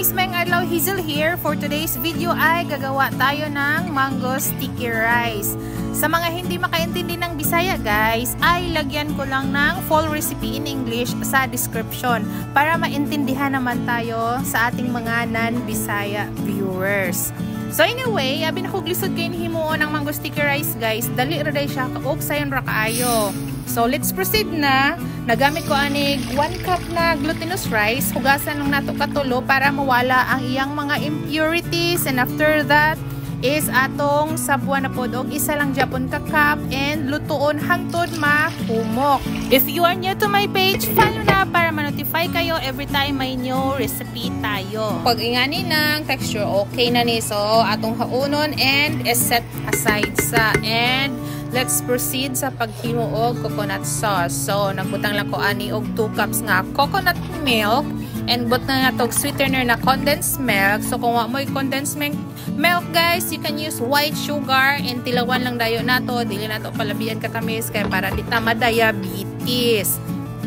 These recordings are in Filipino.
guys, Mayang Adlaw, Hazel here. For today's video ay gagawa tayo ng mango sticky rice. Sa mga hindi makaintindi ng Bisaya guys, ay lagyan ko lang ng full recipe in English sa description para maintindihan naman tayo sa ating mga non-Bisaya viewers. So anyway, abin ako glisod kayo ni himuon ng mango sticky rice guys. Dali raday siya kaog sayon ra kaayo. So let's proceed na. Nagamit ko anig 1 cup na glutinous rice. Hugasan lang nato katulo para mawala ang iyang mga impurities, and after that is atong sabuan na pod og isa lang japon ka cup and lutuon hangtod mahumok. If you are new to my page, follow na para ma-notify kayo every time may new recipe tayo. Pag ingani ng texture, okay na ni. So atong haunon and set aside sa, and let's proceed sa paghimo og coconut sauce. So nagbutang lang ko ani og 2 cups nga coconut milk, and but na nga tog sweetener na condensed milk. So kung wa mo condensed milk guys, you can use white sugar, and tilawan lang dayo nato, dili nato palabian katamis kay para di ta ma-diabetes.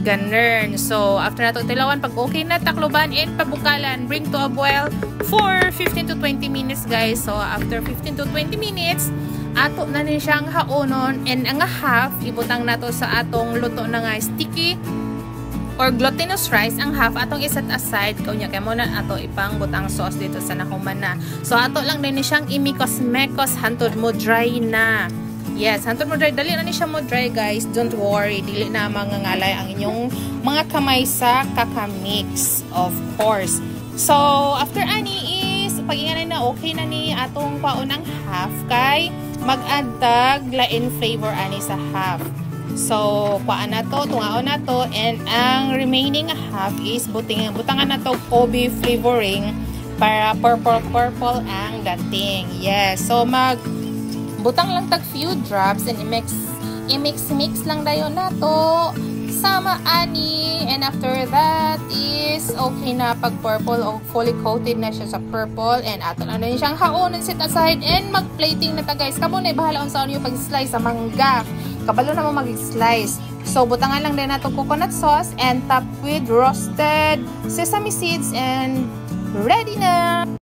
Ganun. So after nato tilawan, pag okay na takloban and pabukalan, bring to a boil for 15 to 20 minutes guys. So after 15 to 20 minutes, ato na ni siyang haunon, and ang half ibutang nato sa atong luto na nga sticky or glutinous rice. Ang half atong iset aside kaunya kay mo na ato ipang butang sauce dito sa nahuman na. So ato lang din ni siyang imikos-mekos hantod mo dry na. Yes, hantod mo dry, dali na ni siya mo dry guys. Don't worry, dili na mangangalay ang inyong mga kamay sa kakamix, of course. So after ani is pag-inganay na okay na ni atong paunang half kay mag-add lain flavor ani sa half. So kuan na to, tungaon na to, and ang remaining half is butangan na to Kobe flavoring para purple ang dating. Yes, so butang lang tag few drops and i-mix lang dayon nato sama ani, and after that is okay na pag purple o fully coated na siya sa purple, and ato na din siyang haonon set aside and mag-plating na ta guys. Kamo na bahala on sa inyo pag-slice sa mangga. Kabalo na mo mag-slice. So butangan lang din nato coconut sauce and top with roasted sesame seeds, and ready na.